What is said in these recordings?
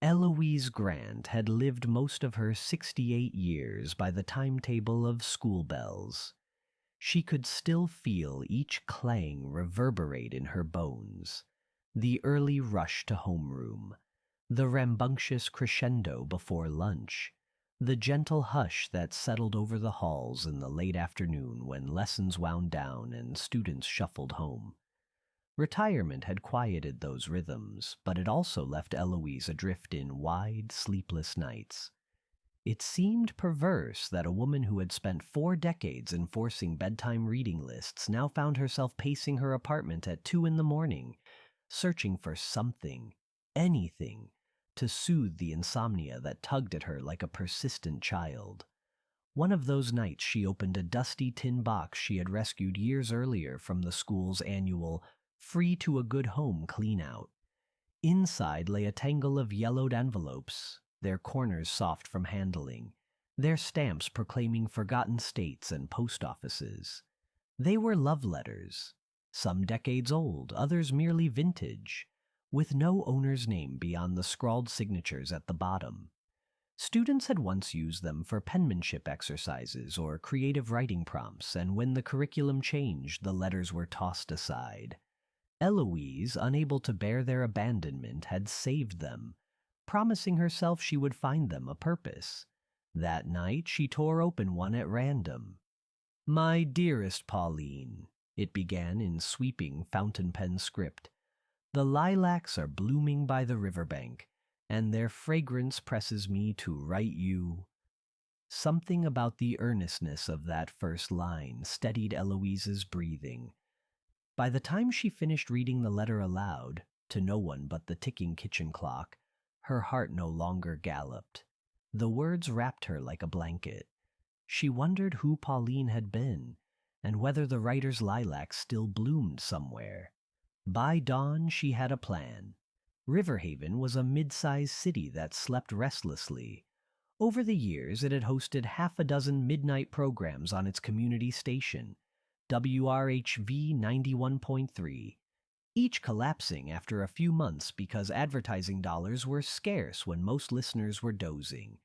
Eloise Grant had lived most of her 68 years by the timetable of school bells. She could still feel each clang reverberate in her bones. The early rush to homeroom, the rambunctious crescendo before lunch, the gentle hush that settled over the halls in the late afternoon when lessons wound down and students shuffled home. Retirement had quieted those rhythms, but it also left Eloise adrift in wide, sleepless nights. It seemed perverse that a woman who had spent 4 decades enforcing bedtime reading lists now found herself pacing her apartment at 2 a.m, searching for something, anything, to soothe the insomnia that tugged at her like a persistent child. One of those nights she opened a dusty tin box she had rescued years earlier from the school's annual Free to a Good Home clean-out. Inside lay a tangle of yellowed envelopes, their corners soft from handling, their stamps proclaiming forgotten states and post offices. They were love letters, some decades old, others merely vintage, with no owner's name beyond the scrawled signatures at the bottom. Students had once used them for penmanship exercises or creative writing prompts, and when the curriculum changed, the letters were tossed aside. Eloise, unable to bear their abandonment, had saved them, promising herself she would find them a purpose. That night she tore open one at random. "My dearest Pauline," it began in sweeping fountain pen script, "the lilacs are blooming by the riverbank, and their fragrance presses me to write you." Something about the earnestness of that first line steadied Eloise's breathing. By the time she finished reading the letter aloud, to no one but the ticking kitchen clock, her heart no longer galloped. The words wrapped her like a blanket. She wondered who Pauline had been, and whether the writer's lilacs still bloomed somewhere. By dawn she had a plan. Riverhaven was a mid-sized city that slept restlessly. Over the years it had hosted half a dozen midnight programs on its community station, WRHV 91.3, each collapsing after a few months because advertising dollars were scarce when most listeners were dozing.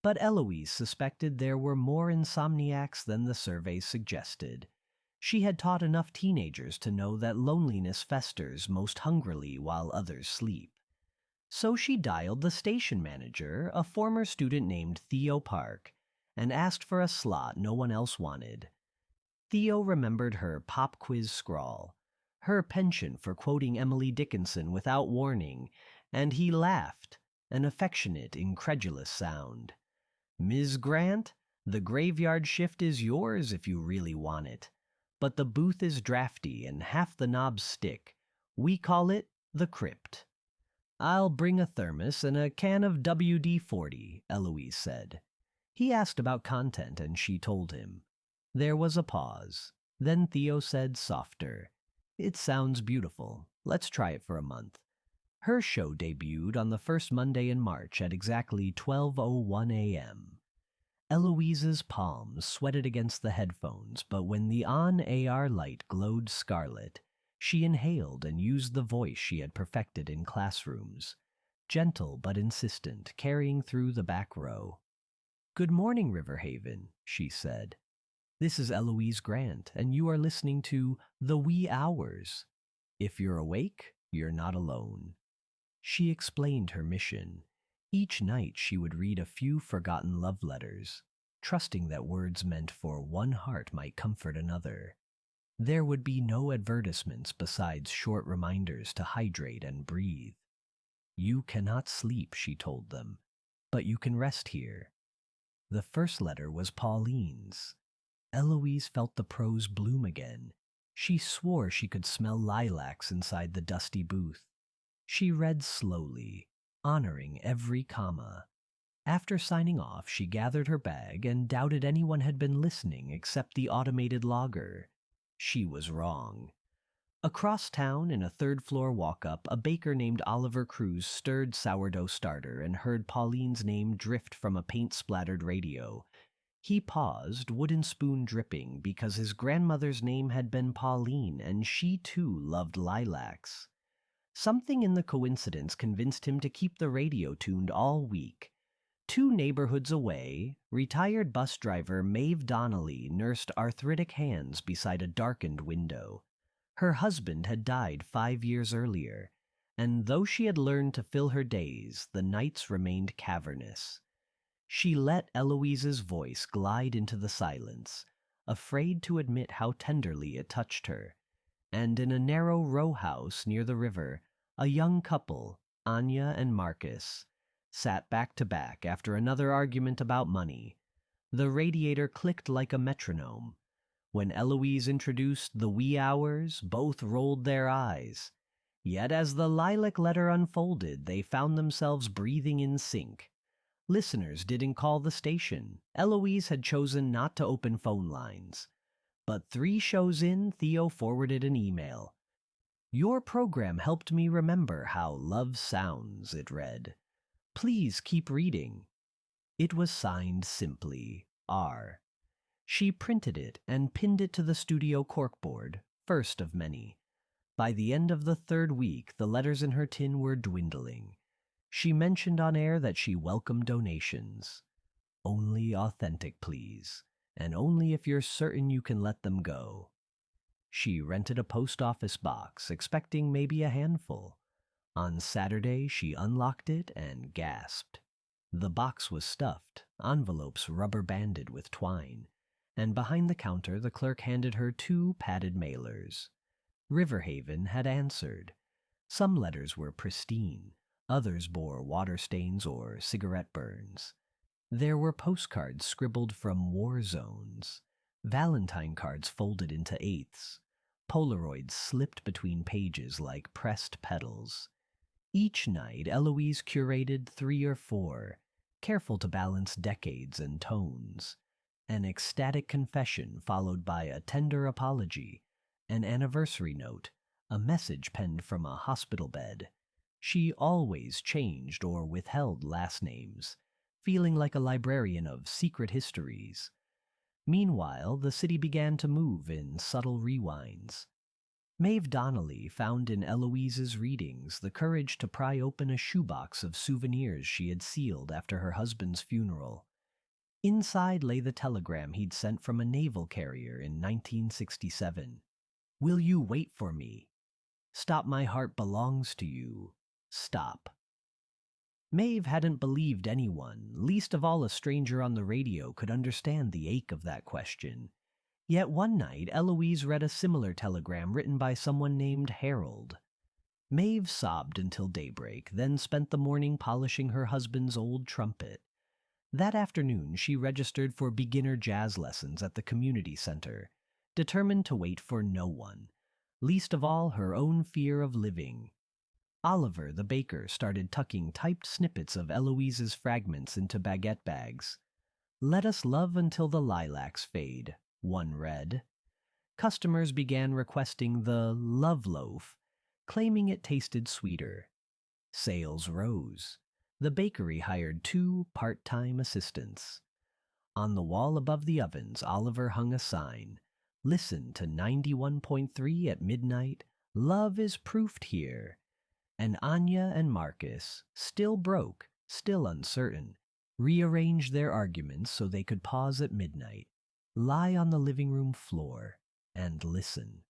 But Eloise suspected there were more insomniacs than the survey suggested. She had taught enough teenagers to know that loneliness festers most hungrily while others sleep. So she dialed the station manager, a former student named Theo Park, and asked for a slot no one else wanted. Theo remembered her pop quiz scrawl, her penchant for quoting Emily Dickinson without warning, and he laughed, an affectionate, incredulous sound. "Ms. Grant, the graveyard shift is yours if you really want it, but the booth is drafty and half the knobs stick. We call it the crypt." "I'll bring a thermos and a can of WD-40, Eloise said. He asked about content and she told him. There was a pause. Then Theo said softer, "It sounds beautiful. Let's try it for a month." Her show debuted on the first Monday in March at exactly 12:01 a.m. Eloise's palms sweated against the headphones, but when the on-AR light glowed scarlet, she inhaled and used the voice she had perfected in classrooms, gentle but insistent, carrying through the back row. "Good morning, Riverhaven," she said. "This is Eloise Grant, and you are listening to The Wee Hours. If you're awake, you're not alone." She explained her mission. Each night she would read a few forgotten love letters, trusting that words meant for one heart might comfort another. There would be no advertisements besides short reminders to hydrate and breathe. "You cannot sleep," she told them, "but you can rest here." The first letter was Pauline's. Eloise felt the prose bloom again. She swore she could smell lilacs inside the dusty booth. She read slowly, honoring every comma. After signing off, she gathered her bag and doubted anyone had been listening except the automated logger. She was wrong. Across town, in a third-floor walk-up, a baker named Oliver Cruz stirred sourdough starter and heard Pauline's name drift from a paint-splattered radio. He paused, wooden spoon dripping, because his grandmother's name had been Pauline, and she too loved lilacs. Something in the coincidence convinced him to keep the radio tuned all week. 2 neighborhoods away, retired bus driver Maeve Donnelly nursed arthritic hands beside a darkened window. Her husband had died 5 years earlier, and though she had learned to fill her days, the nights remained cavernous. She let Eloise's voice glide into the silence, afraid to admit how tenderly it touched her. And in a narrow row house near the river, a young couple, Anya and Marcus, sat back to back after another argument about money. The radiator clicked like a metronome. When Eloise introduced the wee hours, both rolled their eyes. Yet as the lilac letter unfolded, they found themselves breathing in sync. Listeners didn't call the station. Eloise had chosen not to open phone lines. But 3 shows in, Theo forwarded an email. "Your program helped me remember how love sounds," it read. "Please keep reading." It was signed simply, R. She printed it and pinned it to the studio corkboard, first of many. By the end of the 3rd week, the letters in her tin were dwindling. She mentioned on air that she welcomed donations. "Only authentic, please, and only if you're certain you can let them go." She rented a post office box, expecting maybe a handful. On Saturday, she unlocked it and gasped. The box was stuffed, envelopes rubber-banded with twine, and behind the counter the clerk handed her 2 padded mailers. Riverhaven had answered. Some letters were pristine, others bore water stains or cigarette burns. There were postcards scribbled from war zones, Valentine cards folded into eighths, Polaroids slipped between pages like pressed petals. Each night, Eloise curated 3 or 4, careful to balance decades and tones. An ecstatic confession followed by a tender apology, an anniversary note, a message penned from a hospital bed. She always changed or withheld last names, feeling like a librarian of secret histories. Meanwhile, the city began to move in subtle rewinds. Maeve Donnelly found in Eloise's readings the courage to pry open a shoebox of souvenirs she had sealed after her husband's funeral. Inside lay the telegram he'd sent from a naval carrier in 1967. "Will you wait for me? Stop, my heart belongs to you. Stop." Maeve hadn't believed anyone, least of all a stranger on the radio, could understand the ache of that question. Yet one night, Eloise read a similar telegram written by someone named Harold. Maeve sobbed until daybreak, then spent the morning polishing her husband's old trumpet. That afternoon, she registered for beginner jazz lessons at the community center, determined to wait for no one, least of all her own fear of living. Oliver, the baker, started tucking typed snippets of Eloise's fragments into baguette bags. "Let us love until the lilacs fade," one read. Customers began requesting the love loaf, claiming it tasted sweeter. Sales rose. The bakery hired 2 part-time assistants. On the wall above the ovens, Oliver hung a sign. "Listen to 91.3 at midnight. Love is proofed here." And Anya and Marcus, still broke, still uncertain, rearranged their arguments so they could pause at midnight, lie on the living room floor, and listen.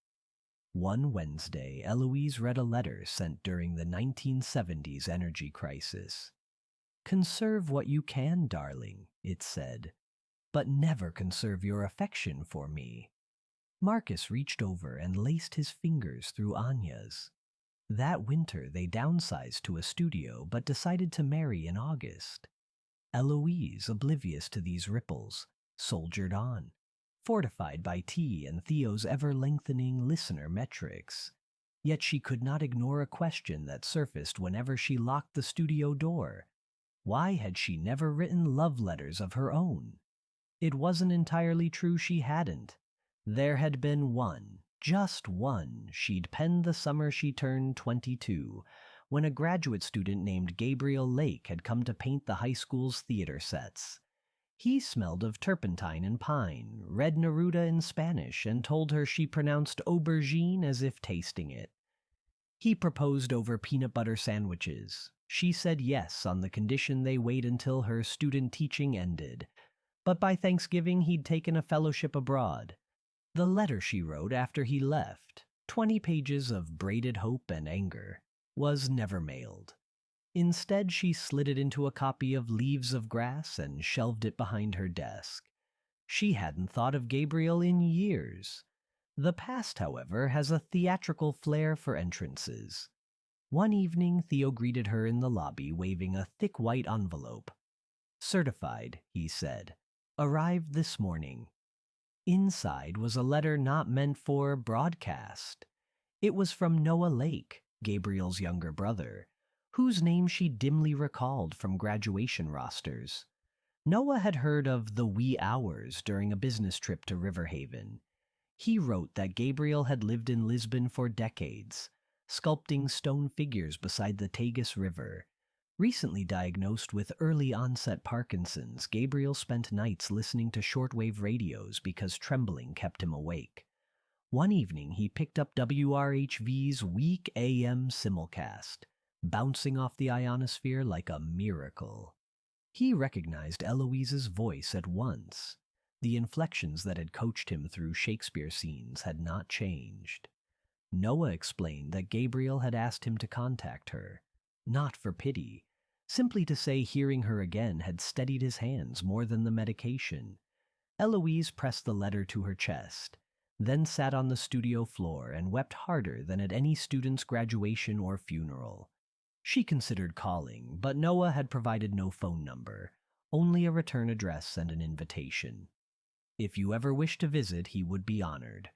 One Wednesday, Eloise read a letter sent during the 1970s energy crisis. "Conserve what you can, darling," it said, "but never conserve your affection for me." Marcus reached over and laced his fingers through Anya's. That winter, they downsized to a studio but decided to marry in August. Eloise, oblivious to these ripples, soldiered on, fortified by tea and Theo's ever-lengthening listener metrics. Yet she could not ignore a question that surfaced whenever she locked the studio door. Why had she never written love letters of her own? It wasn't entirely true she hadn't. There had been one, just one, she'd penned the summer she turned 22, when a graduate student named Gabriel Lake had come to paint the high school's theater sets. He smelled of turpentine and pine, read Neruda in Spanish, and told her she pronounced aubergine as if tasting it. He proposed over peanut butter sandwiches. She said yes on the condition they wait until her student teaching ended, but by Thanksgiving he'd taken a fellowship abroad. The letter she wrote after he left, 20 pages of braided hope and anger, was never mailed. Instead, she slid it into a copy of Leaves of Grass and shelved it behind her desk. She hadn't thought of Gabriel in years. The past, however, has a theatrical flair for entrances. One evening, Theo greeted her in the lobby waving a thick white envelope. "Certified," he said. "Arrived this morning." Inside was a letter not meant for broadcast. It was from Noah Lake, Gabriel's younger brother, whose name she dimly recalled from graduation rosters. Noah had heard of the wee hours during a business trip to Riverhaven. He wrote that Gabriel had lived in Lisbon for decades, sculpting stone figures beside the Tagus River. Recently diagnosed with early-onset Parkinson's, Gabriel spent nights listening to shortwave radios because trembling kept him awake. One evening, he picked up WRHV's weak AM simulcast, bouncing off the ionosphere like a miracle. He recognized Eloise's voice at once. The inflections that had coached him through Shakespeare scenes had not changed. Noah explained that Gabriel had asked him to contact her, not for pity, simply to say hearing her again had steadied his hands more than the medication. Eloise pressed the letter to her chest, then sat on the studio floor and wept harder than at any student's graduation or funeral. She considered calling, but Noah had provided no phone number, only a return address and an invitation. If you ever wished to visit, he would be honored.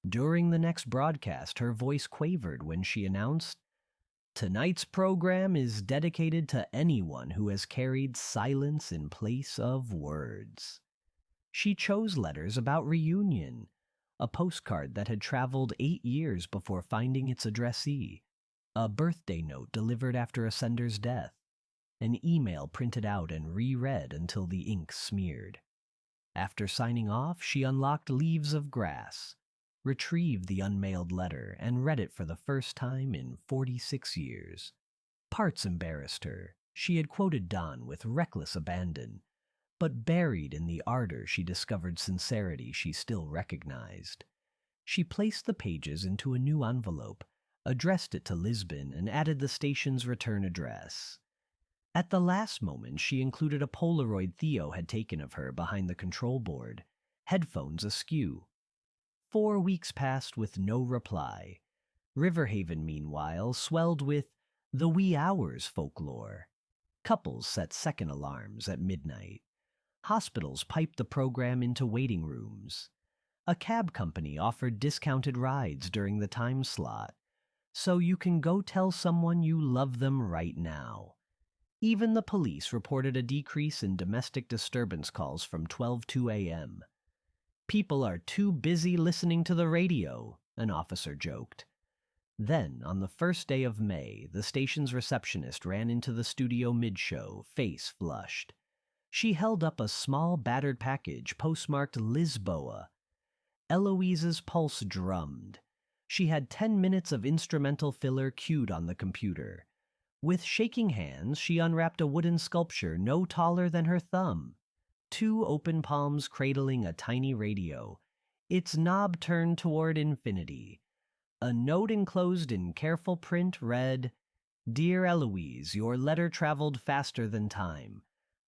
During the next broadcast, her voice quavered when she announced, "Tonight's program is dedicated to anyone who has carried silence in place of words." She chose letters about reunion, a postcard that had traveled 8 years before finding its addressee, a birthday note delivered after a sender's death, an email printed out and reread until the ink smeared. After signing off, she unlocked Leaves of Grass, retrieved the unmailed letter, and read it for the first time in 46 years. Parts embarrassed her. She had quoted Don with reckless abandon, but buried in the ardor she discovered sincerity she still recognized. She placed the pages into a new envelope, addressed it to Lisbon, and added the station's return address. At the last moment, she included a Polaroid Theo had taken of her behind the control board, headphones askew. 4 weeks passed with no reply. Riverhaven, meanwhile, swelled with the wee hours folklore. Couples set second alarms at midnight. Hospitals piped the program into waiting rooms. A cab company offered discounted rides during the time slot, so you can go tell someone you love them right now. Even the police reported a decrease in domestic disturbance calls from 12:02 a.m. "People are too busy listening to the radio," an officer joked. Then, on the first day of May, the station's receptionist ran into the studio mid-show, face flushed. She held up a small battered package postmarked Lisboa. Eloise's pulse drummed. She had 10 minutes of instrumental filler queued on the computer. With shaking hands, she unwrapped a wooden sculpture no taller than her thumb. 2 open palms cradling a tiny radio, its knob turned toward infinity. A note enclosed in careful print read, "Dear Eloise, your letter traveled faster than time.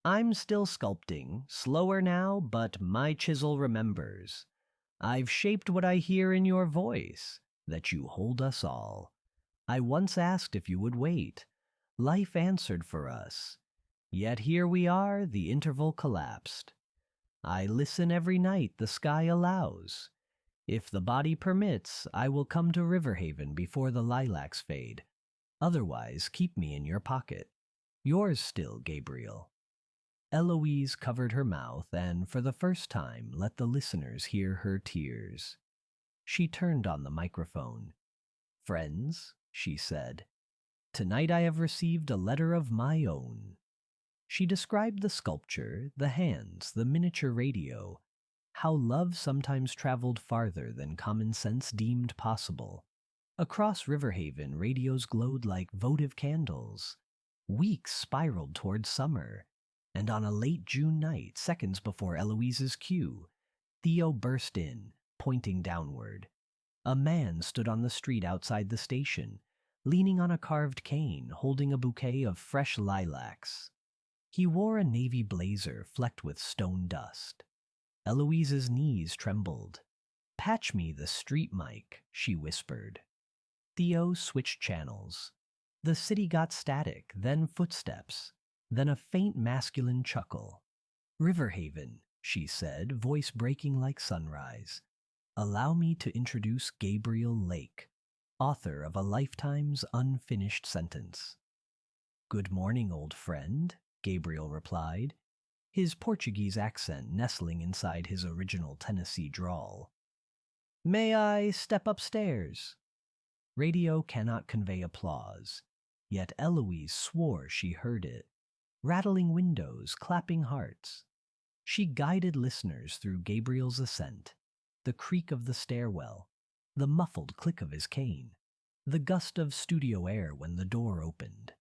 I'm still sculpting, slower now, but my chisel remembers. I've shaped what I hear in your voice, that you hold us all. I once asked if you would wait. Life answered for us. Yet here we are, the interval collapsed. I listen every night the sky allows. If the body permits, I will come to Riverhaven before the lilacs fade. Otherwise, keep me in your pocket. Yours still, Gabriel." Eloise covered her mouth and, for the first time, let the listeners hear her tears. She turned on the microphone. "Friends," she said, "tonight I have received a letter of my own." She described the sculpture, the hands, the miniature radio, how love sometimes traveled farther than common sense deemed possible. Across Riverhaven, radios glowed like votive candles. Weeks spiraled toward summer, and on a late June night, seconds before Eloise's cue, Theo burst in, pointing downward. A man stood on the street outside the station, leaning on a carved cane, holding a bouquet of fresh lilacs. He wore a navy blazer flecked with stone dust. Eloise's knees trembled. "Patch me the street mic," she whispered. Theo switched channels. The city got static, then footsteps, then a faint masculine chuckle. "Riverhaven," she said, voice breaking like sunrise. "Allow me to introduce Gabriel Lake, author of a lifetime's unfinished sentence." "Good morning, old friend," Gabriel replied, his Portuguese accent nestling inside his original Tennessee drawl. "May I step upstairs?" Radio cannot convey applause, yet Eloise swore she heard it. Rattling windows, clapping hearts. She guided listeners through Gabriel's ascent, the creak of the stairwell, the muffled click of his cane, the gust of studio air when the door opened.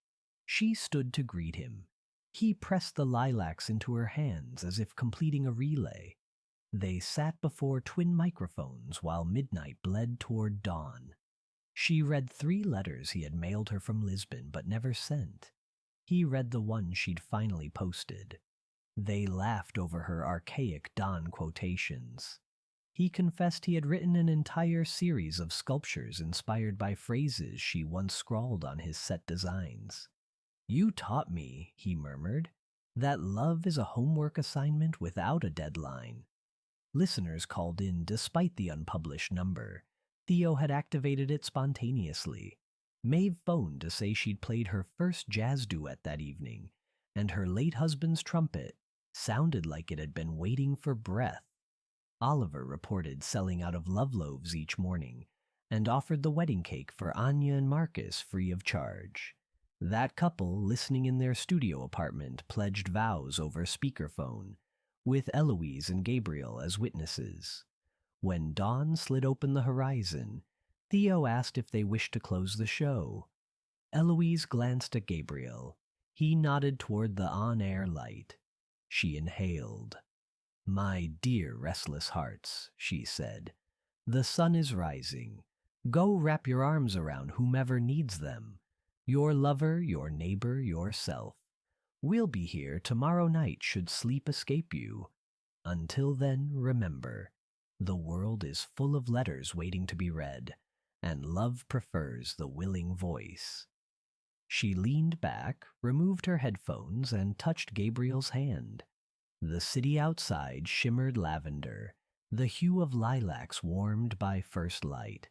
She stood to greet him. He pressed the lilacs into her hands as if completing a relay. They sat before twin microphones while midnight bled toward dawn. She read 3 letters he had mailed her from Lisbon but never sent. He read the one she'd finally posted. They laughed over her archaic Don quotations. He confessed he had written an entire series of sculptures inspired by phrases she once scrawled on his set designs. "You taught me," he murmured, "that love is a homework assignment without a deadline." Listeners called in despite the unpublished number. Theo had activated it spontaneously. Maeve phoned to say she'd played her first jazz duet that evening, and her late husband's trumpet sounded like it had been waiting for breath. Oliver reported selling out of love loaves each morning, and offered the wedding cake for Anya and Marcus free of charge. That couple, listening in their studio apartment, pledged vows over speakerphone, with Eloise and Gabriel as witnesses. When dawn slid open the horizon, Theo asked if they wished to close the show. Eloise glanced at Gabriel. He nodded toward the on-air light. She inhaled. "My dear restless hearts," she said, "the sun is rising. Go wrap your arms around whomever needs them. Your lover, your neighbor, yourself. We'll be here tomorrow night should sleep escape you. Until then, remember, the world is full of letters waiting to be read, and love prefers the willing voice." She leaned back, removed her headphones, and touched Gabriel's hand. The city outside shimmered lavender, the hue of lilacs warmed by first light.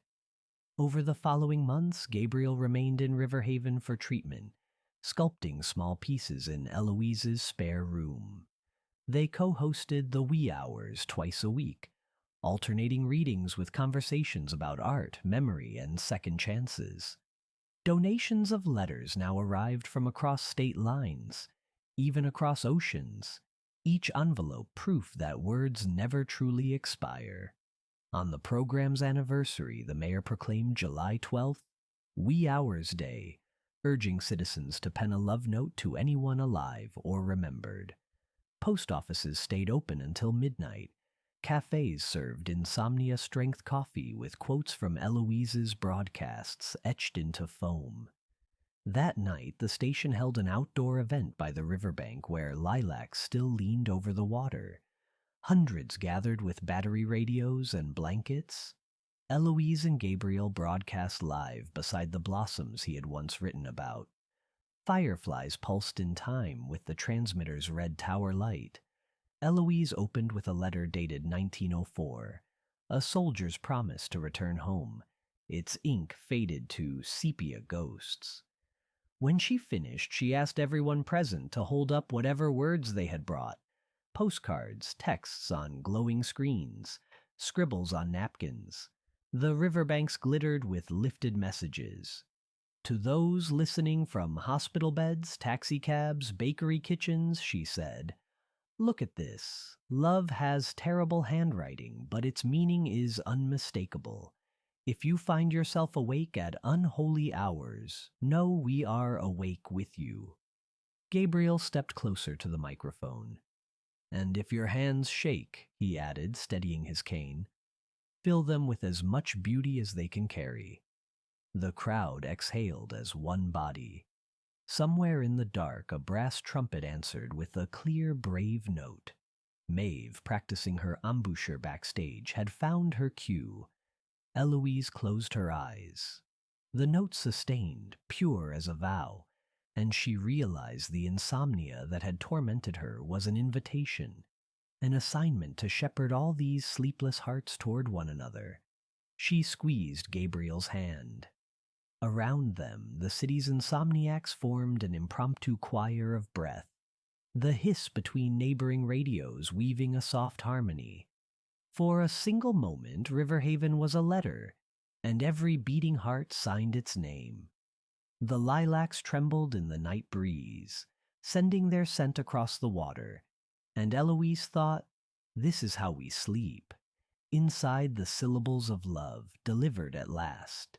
Over the following months, Gabriel remained in Riverhaven for treatment, sculpting small pieces in Eloise's spare room. They co-hosted the wee hours twice a week, alternating readings with conversations about art, memory, and second chances. Donations of letters now arrived from across state lines, even across oceans, each envelope proof that words never truly expire. On the program's anniversary, the mayor proclaimed July 12th, Wee Hours Day, urging citizens to pen a love note to anyone alive or remembered. Post offices stayed open until midnight. Cafes served insomnia-strength coffee with quotes from Eloise's broadcasts etched into foam. That night, the station held an outdoor event by the riverbank where lilacs still leaned over the water. Hundreds gathered with battery radios and blankets. Eloise and Gabriel broadcast live beside the blossoms he had once written about. Fireflies pulsed in time with the transmitter's red tower light. Eloise opened with a letter dated 1904, a soldier's promise to return home. Its ink faded to sepia ghosts. When she finished, she asked everyone present to hold up whatever words they had brought. Postcards, texts on glowing screens, scribbles on napkins. The riverbanks glittered with lifted messages. To those listening from hospital beds, taxicabs, bakery kitchens, she said, "Look at this. Love has terrible handwriting, but its meaning is unmistakable. If you find yourself awake at unholy hours, know we are awake with you. Gabriel stepped closer to the microphone. And if your hands shake, he added, steadying his cane, fill them with as much beauty as they can carry. The crowd exhaled as one body. Somewhere in the dark, a brass trumpet answered with a clear, brave note. Maeve, practicing her embouchure backstage, had found her cue. Eloise closed her eyes. The note sustained, pure as a vow, and she realized the insomnia that had tormented her was an invitation, an assignment to shepherd all these sleepless hearts toward one another. She squeezed Gabriel's hand. Around them, the city's insomniacs formed an impromptu choir of breath, the hiss between neighboring radios weaving a soft harmony. For a single moment, Riverhaven was a letter, and every beating heart signed its name. The lilacs trembled in the night breeze, sending their scent across the water, and Eloise thought, this is how we sleep, inside the syllables of love, delivered at last.